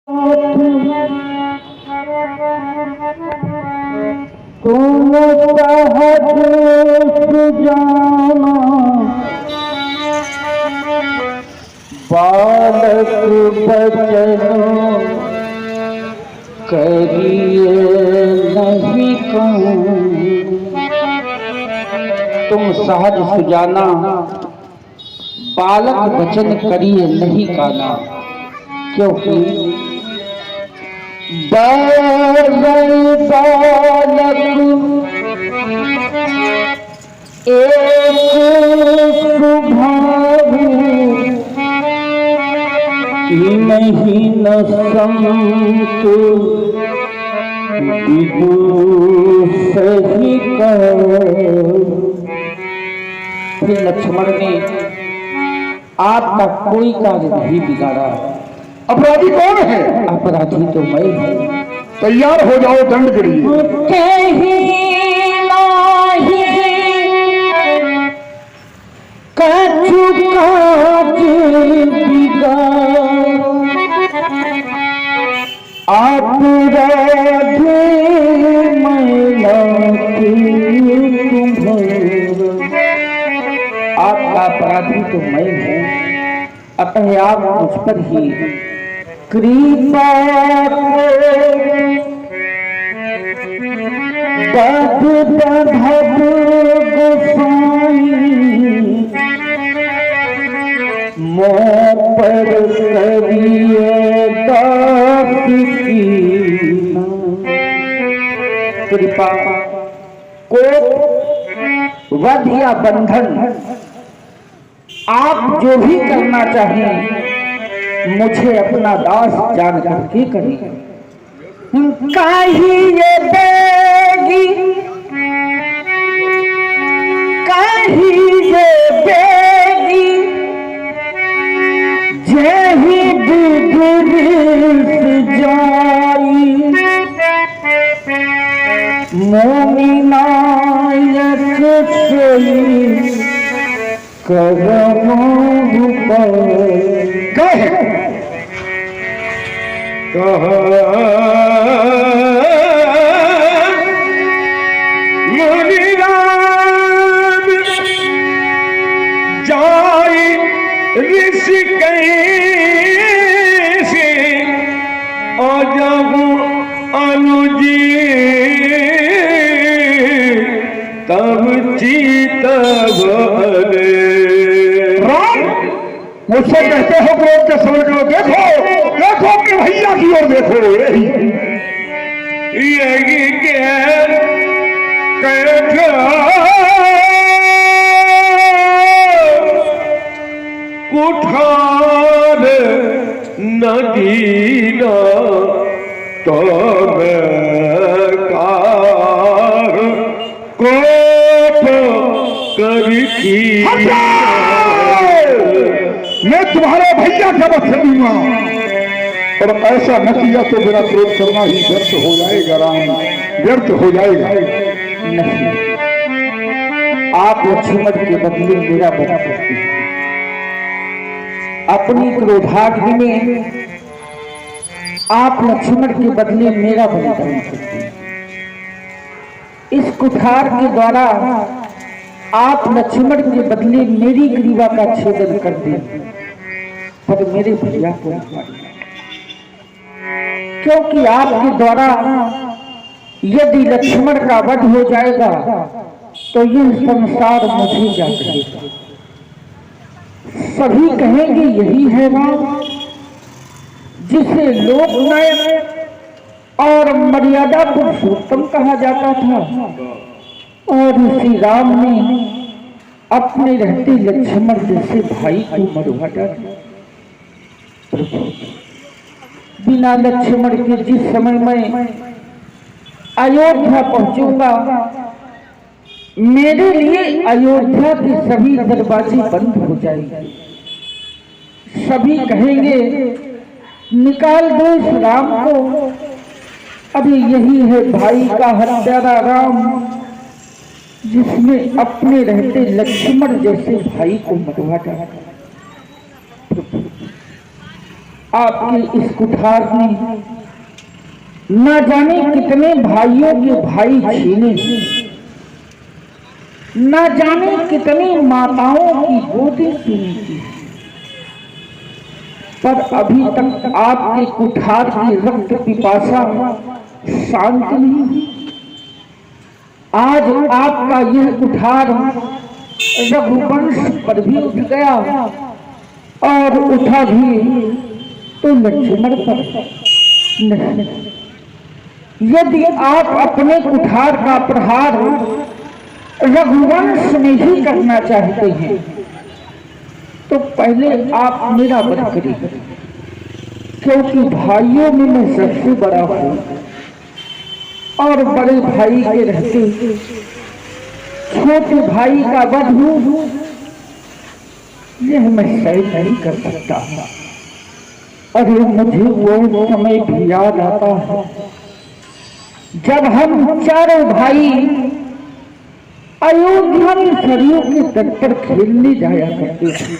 तुम सहज सुजाना बालक बचन करिए नहीं कहूं। तुम सहज सुजाना बालक वचन करिए नहीं काना, क्योंकि बालक एक स्वभाव नहीं न संत विदुष ही कहो। फिर लक्ष्मण ने आपका कोई कार्य नहीं बिगाड़ा। अपराधी कौन है? अपराधी तो मैं हूँ। तैयार हो जाओ दंड के लिए। आपका अपराधी तो मैं हूँ, अतः आप मुझ पर ही कृपा मोह पर करिए दास की कृपा। कोप वध या बंधन आप जो भी करना चाहिए मुझे अपना दास जान करके करिए। कहिए बेगी कहिए बेगी जेहि बिगड़िस जाई मोमिनायक सोई करमों पर कहे मुनिराम जाई ऋषि कैसे अजहु अनुजी तब चीतव मुझसे कहते हो क्रोध के समझ लो। देखो देखो अपने भैया की ओर देखो। यही कुठार नदीना तो कोप करती मैं तुम्हारे भैया का बख्श दूंगा, और ऐसा न किया तो मेरा क्रोध करना ही व्यर्थ हो जाएगा। राम व्यर्थ हो जाएगा। नहीं, आप लक्ष्मण के बदले मेरा बना सकते हैं। अपनी क्रोधाग्नि में आप लक्ष्मण के बदले मेरा बना कर सकते हैं। इस कुठार के द्वारा आप लक्ष्मण के बदले मेरी ग्रीवा का छेदन कर दें, पर मेरे भैया को क्योंकि आपके द्वारा यदि लक्ष्मण का वध हो जाएगा तो यह संसार मुझे जा सकेगा। सभी कहेंगे यही है राम जिसे लोकनायक और मर्यादा पुरुषोत्तम कहा जाता था, और इसी राम ने अपने रहते लक्ष्मण जैसे भाई को मरवा डाला। बिना लक्ष्मण के जिस समय मैं अयोध्या पहुंचूंगा मेरे लिए अयोध्या के सभी दरवाजे बंद हो जाएंगे। सभी कहेंगे निकाल दो इस राम को, अभी यही है भाई का हत्यारा राम जिसने अपने रहते लक्ष्मण जैसे भाई को मरवा डाला। आपके इस कुठार ने न जाने कितने भाइयों के भाई छीने, न जाने कितनी माताओं की गोदी सुनी थी, पर अभी तक आपके कुठार की रक्त पिपासा शांत नहीं हुई। आज आपका यह कुठार रघुवंश पर भी उठ गया और उठा भी तो लक्ष्मण पर नहीं। यदि आप अपने कुठार का प्रहार रघुवंश में ही करना चाहते हैं तो पहले आप मेरा वध करिए, क्योंकि भाइयों में मैं सबसे बड़ा हूं और बड़े भाई के रहते छोटे भाई का वध हूं, यह मैं सही नहीं कर सकता। अरे मुझे वो समय भी याद आता है जब हम चारों भाई अयोध्या में सरयू के तट पर खेलने जाया करते थे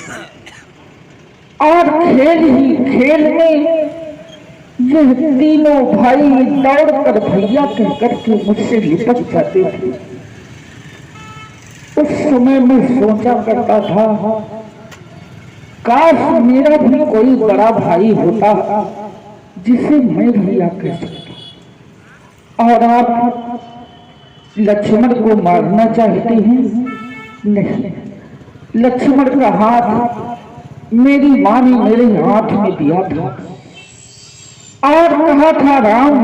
और खेल ही खेल में यह तीनों भाई दौड़कर भैया कहकर के मुझसे लिपट जाते थे। उस समय मैं सोचा करता था काश मेरा भी कोई बड़ा भाई होता जिसे मैं भैया कह सकता। और आप लक्ष्मण को मारना चाहते हैं? नहीं, लक्ष्मण का हाथ मेरी मां ने मेरे हाथ में दिया था और कहा था राम,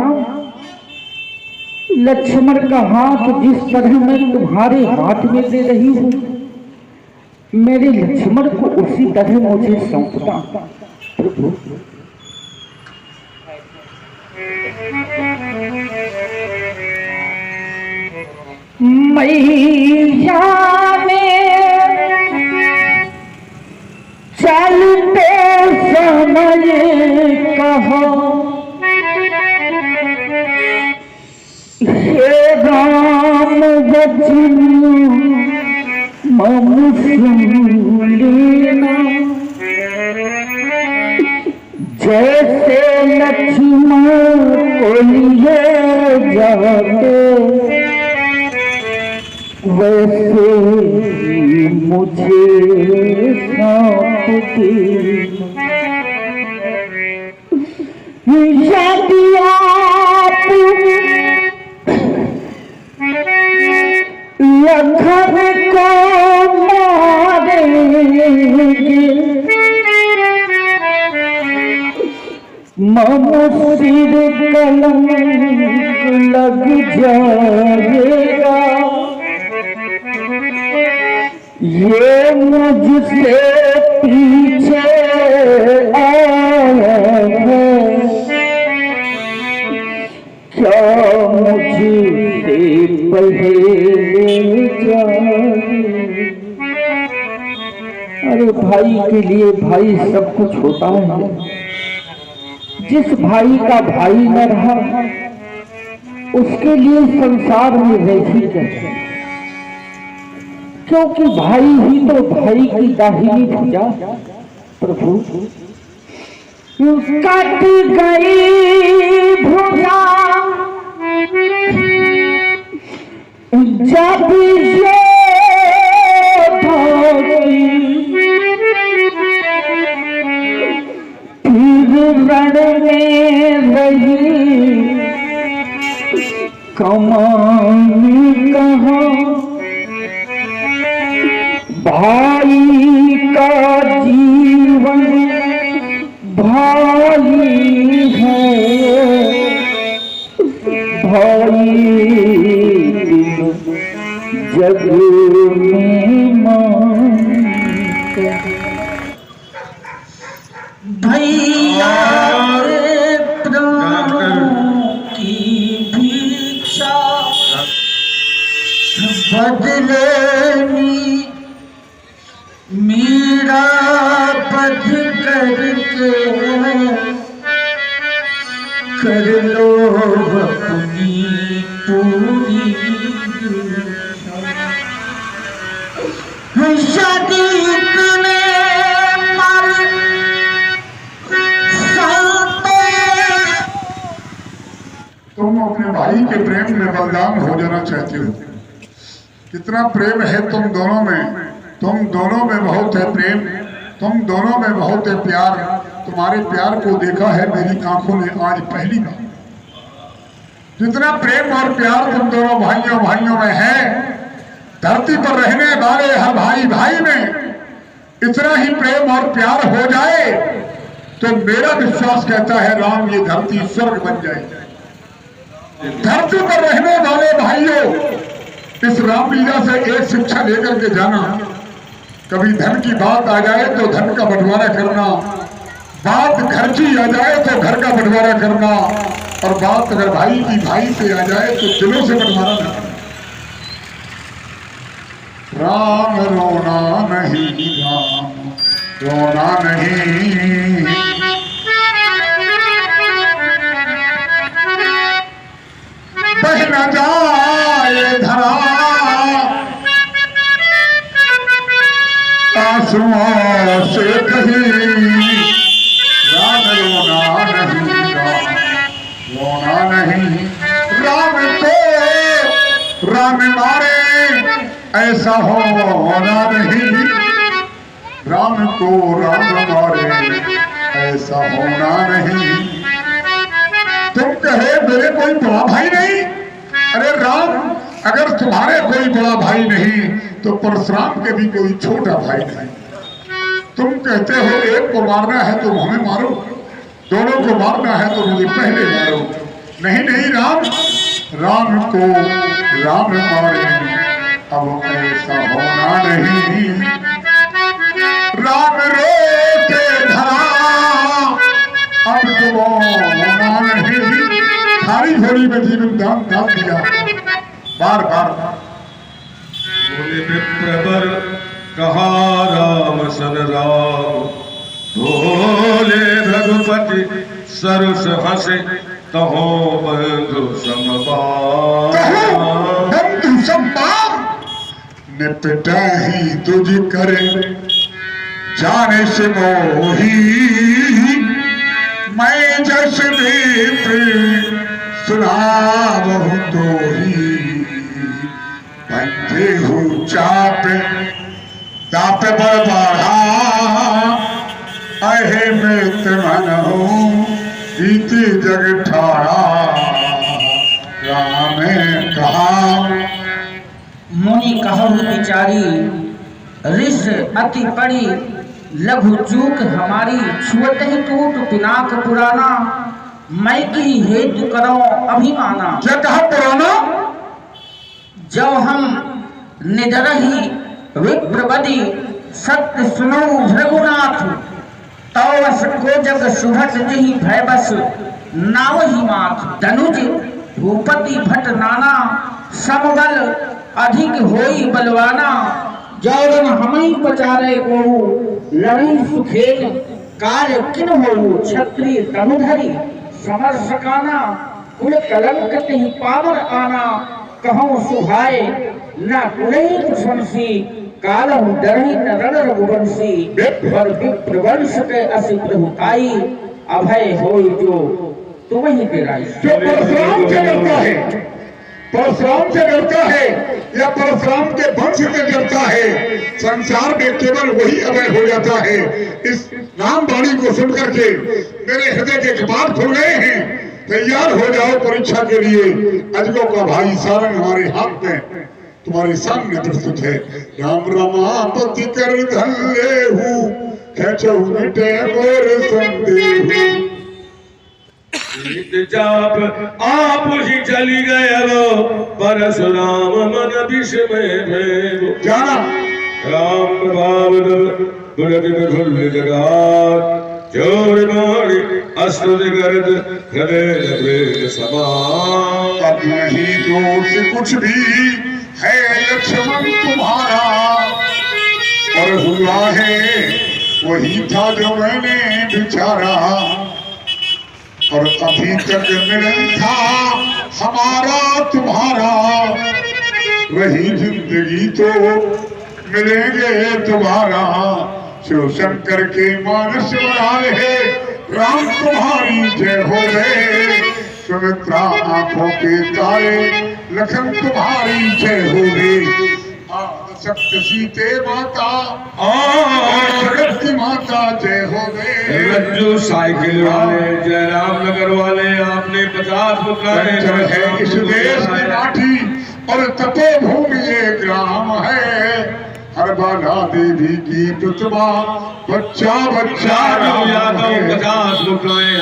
लक्ष्मण का हाथ जिस तरह मैं तुम्हारे हाथ में दे रही हूं, मेरे लक्ष्मण को उसी तरह मुझे सौंपता। प्रभु मैया ने चलते समय कहो हे राम वचन मम सुन लेना, जैसे लक्ष्मण को लिए जाते वैसे मुझे सौंप देना। यदि आप लखन को मारेंगे मम सिर कलंक लग जाएगा। ये मुझसे पीछे आया है, क्या मुझसे पहले जाए। अरे भाई के लिए भाई सब कुछ होता है। जिस भाई का भाई न रहा उसके लिए संसार में रह ही कैसे, क्योंकि भाई ही तो भाई की दाहिनी भुजा। प्रभु कट गई भुजा जब ये फिर रण में रही कमानी कहाँ, भाई का जीवन भाई है, भाई जग में मानता। भैया प्राणों की भिक्षा बदलेनी, मेरा पथ करके कर लो अपनी पूरी। शादी में मर तुम अपने भाई के प्रेम में बलिदान हो जाना चाहते हो। कितना प्रेम है तुम दोनों में, तुम दोनों में बहुत है प्रेम, तुम दोनों में बहुत है प्यार। तुम्हारे प्यार को देखा है मेरी आंखों ने आज पहली बार। जितना प्रेम और प्यार तुम दोनों भाइयों में है, धरती पर रहने वाले हर भाई भाई में इतना ही प्रेम और प्यार हो जाए तो मेरा विश्वास कहता है राम ये धरती स्वर्ग बन जाए। धरती पर रहने वाले भाइयों, इस रामलीला से एक शिक्षा लेकर के जाना, कभी धन की बात आ जाए तो धन का बंटवारा करना, बात घर की आ जाए तो घर का बंटवारा करना, और बात अगर भाई की भाई से आ जाए तो दिलों से बंटवारा करना। राम रोना नहीं, राम रोना नहीं, बह न जाए धरा आंसुओं से कहीं। राम रोना नहीं, राम रोना नहीं, राम को राम मारे ऐसा होना नहीं, राम को राम मारे ऐसा होना नहीं। तुम कहे मेरे कोई बड़ा भाई नहीं, अरे राम अगर तुम्हारे कोई बड़ा भाई नहीं तो परशुराम के भी कोई छोटा भाई नहीं। तुम कहते हो एक को मारना है तो हमें मारो, दोनों को मारना है तो मुझे पहले मारो। नहीं नहीं राम, राम को राम मारे अब ऐसा होना नहीं। राम रोते धरा अब तो होना नहीं। खाली झोली में जीवन दान डाल दिया बार बार। बोले विप्रवर कहा राम सन राम, बोले रघुपति सरस हसे कहो बंधु समबार। बंधु समबार निपटा ही तुझ करे जाने से मोही। मैं जस विप्र सुनावहु तो ही, बंधे हूँ चाप दाप पर बढ़ा। अहे मृत मन हूँ इति जग ठाड़ा। राम कहा मुनि कहु बिचारी, ऋष अति पड़ी लघु चूक हमारी। छुअत ही टूट पिनाक पुराना, मैं की हेतु करो अभिमाना। क्या कहा पुराना? जब हम निडरही विप्रवदी सत्य सुनो भृगुनाथ। तवस को जग सुभट जही भयबस नावही माथ। धनुज भूपति भट नाना, समबल अधिक होई बलवाना। जौरन हमई पचारे को लड़ी सुखेन, कार्य किन हो क्षत्रिय तनुधरी। समर सकाना कुल कलंक ही पावर आना। कहूँ सुहाय न कुलही कुशंसी, कालहु डरही न रण रघुवंशी। पर विप्रवंश के असि प्रभुताई, अभय होई जो तुम ही तेराई। जो परशुराम से डरता है, परशुराम से डरता है या परशुराम के वंश से डरता है, संसार में केवल वही अभय हो जाता है। इस नाम वाणी को सुनकर के मेरे हृदय के कपाट खुल गए हैं। तैयार हो जाओ परीक्षा के लिए। अजगों का भाई सारंग हमारे हाथ में तुम्हारे सामने प्रस्तुत है। राम रमापति कर धन लेहु, खेचौ मिटे मोर संदेहु। जाप आप ही चली गए परशुराम मन विस्मय भय। जाना राम प्रभाव जगात, जोर मारी अस्त्र गर्द हृदय समान। अब नहीं दोष कुछ भी है लक्ष्मण तुम्हारा, और हुआ है वही था जो मैंने बिचारा। और अभी तक मिलन था हमारा तुम्हारा, वही जिंदगी तो मिलेंगे तुम्हारा। शिव शंकर के मानस बना रहे, राम तुम्हारी जय हो गए। सुमित्रा आंखों के तारे, लखन तुम्हारी जय होगी। शक्ति सीते माता, जगत की माता जय होगे। रज्जू साइकिल वाले, जयराम नगर वाले, आपने 50 मुद्राएं है इस देश की माटी और तपोभूमि ये ग्राम है। हर बाला देवी की प्रतिमा, बच्चा बच्चा यादव 50 मुद्राएं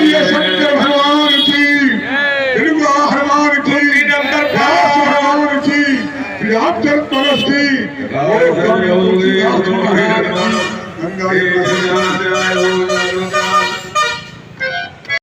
ये सत्य भगवान की, दुर्गा हनुमान की, व्यास भगवान की, व्यापचर परस की, गंगा